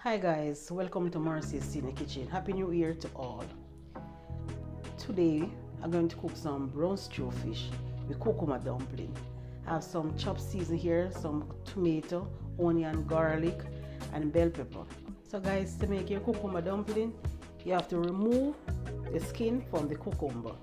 Hi guys, welcome to Marcy's in the kitchen. Happy New Year to all. Today I'm going to cook some brown stew fish with cucumber dumpling. I have some chopped season here, some tomato, onion, garlic and bell pepper. So guys, to make your cucumber dumpling, you have to remove the skin from the cucumber.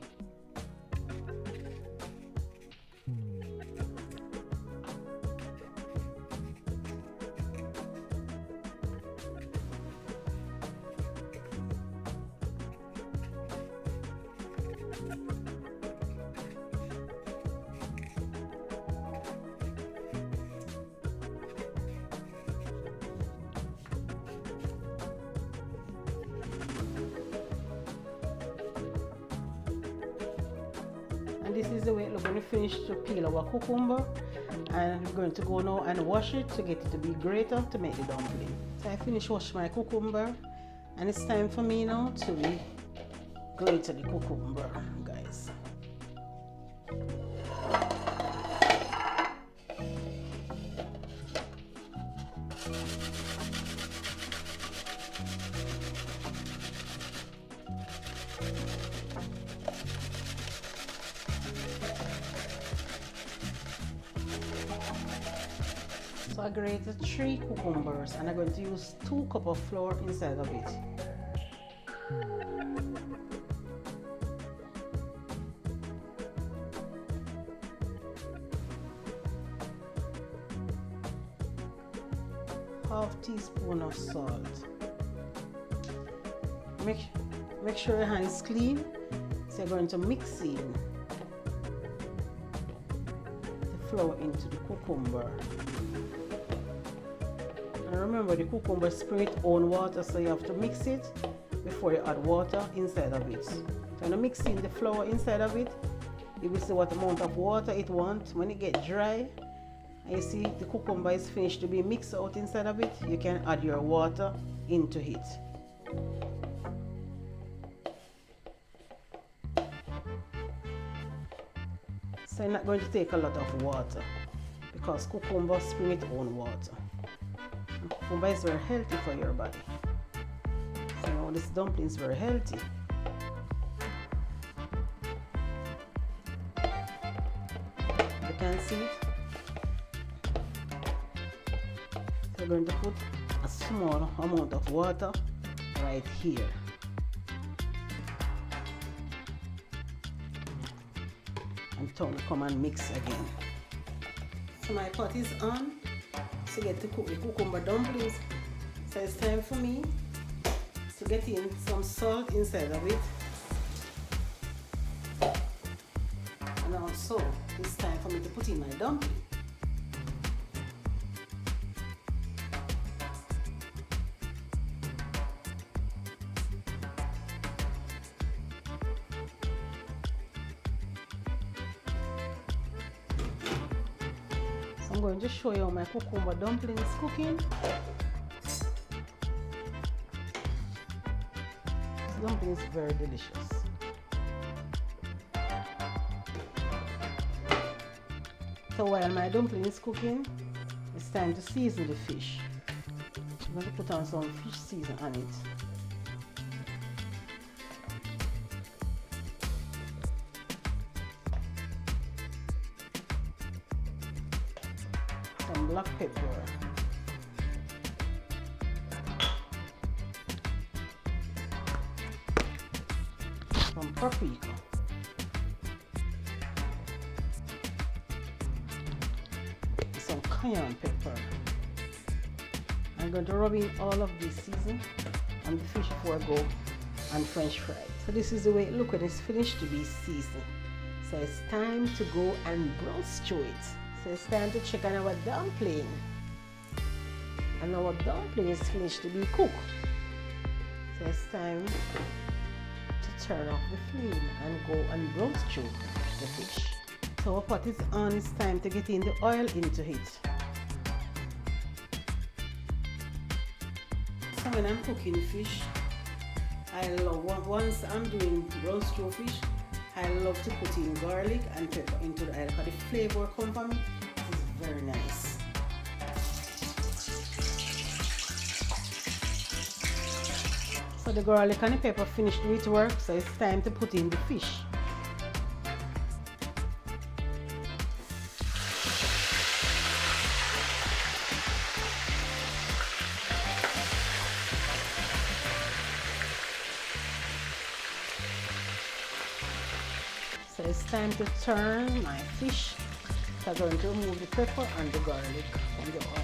And this is the way we're going to finish to peel our cucumber, and we're going to go now and wash it to get it to be greater to make the dumpling. So I finished washing my cucumber, and it's time for me now to grate the cucumber, guys. So I grated 3 cucumbers and I'm going to use 2 cups of flour inside of it. Half teaspoon of salt. Make sure your hand is clean. So you're going to mix in the flour into the cucumber. And remember, the cucumber spray its own water, so you have to mix it before you add water inside of it. So when you mix in the flour inside of it, you will see what amount of water it wants. When it gets dry and you see the cucumber is finished to be mixed out inside of it, you can add your water into it. So you're not going to take a lot of water because cucumber spray its own water. Cucumber is very healthy for your body. So now this dumpling is very healthy. You can see it. So we're going to put a small amount of water right here. And come and mix again. So my pot is on to get to cook the cucumber dumplings. So it's time for me to get in some salt inside of it, and also it's time for me to put in my dumpling. I'm going to show you how my cucumber dumpling is cooking. This dumpling is very delicious. So while my dumpling is cooking, it's time to season the fish. I'm going to put on some fish season on it. Some black pepper, some paprika, some cayenne pepper. I'm going to rub in all of this season on the fish before I go and French fry. So this is the way it looks when it's finished to be seasoned. So it's time to go and brown stew it. So it's time to check on our dumpling. And our dumpling is finished to be cooked. So it's time to turn off the flame and go and brown stew the fish. So our pot is on, it's time to get in the oil into it. So when I'm cooking fish, I love, once I'm doing brown stew fish, I love to put in garlic and pepper into the oil because the flavor comes from it. It's very nice. So the garlic and the pepper finished with work, so it's time to put in the fish. So it's time to turn my fish. So I'm going to remove the pepper and the garlic from the oil.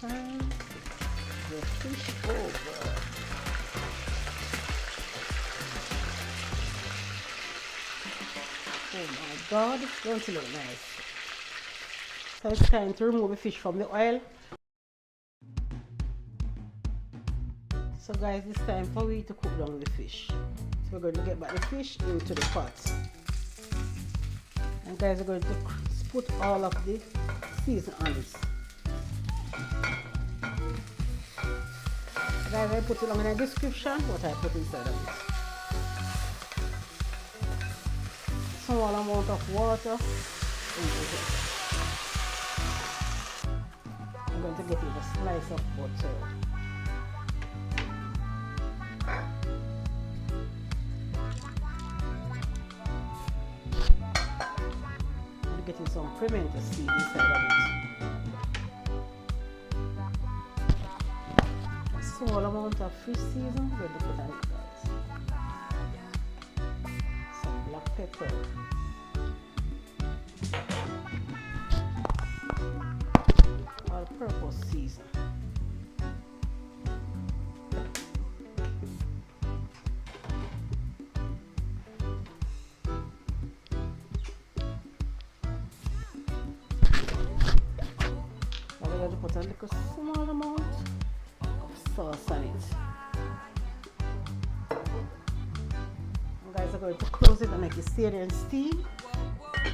Turn the fish over. Oh my God, don't it look nice? So it's time to remove the fish from the oil. So guys, it's time for we to cook down the fish. So we're going to get back the fish into the pot. And guys, we're going to put all of the season on it. Guys, I put it along in the description what I put inside of it. Small amount of water into it. I'm going to get in a slice of butter. I'm getting some pimento seed inside of it. Small amount of fish season, we're going to put on it, guys. Some black pepper. All-purpose season. Now we're going to put a little small amount sauce on it. And guys, I'm going to close it and make it stay there and steam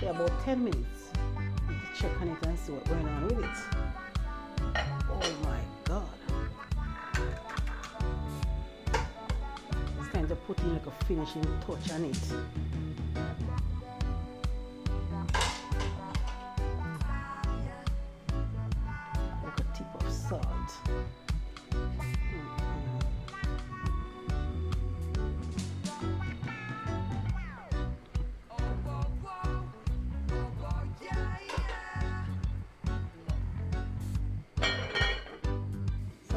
for about 10 minutes. Need to check on it and see what's going on with it. Oh my God. It's time to put in like a finishing touch on it. Like a tip of salt.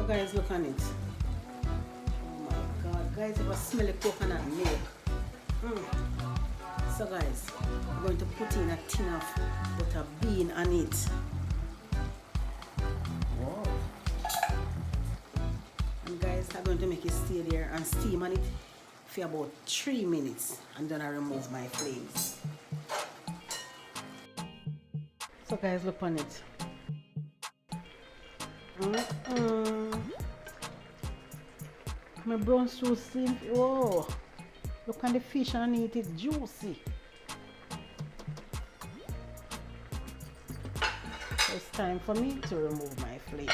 Guys, look on it. Oh my God, guys, if I smell the coconut milk. So guys, I'm going to put in a tin of butter bean on it. Wow. And guys, I'm going to make it stay there and steam on it for about 3 minutes, and then I remove my flames. So guys, look on it. My brown stew steam. Oh, look at the fish underneath, it's juicy. So it's time for me to remove my flames.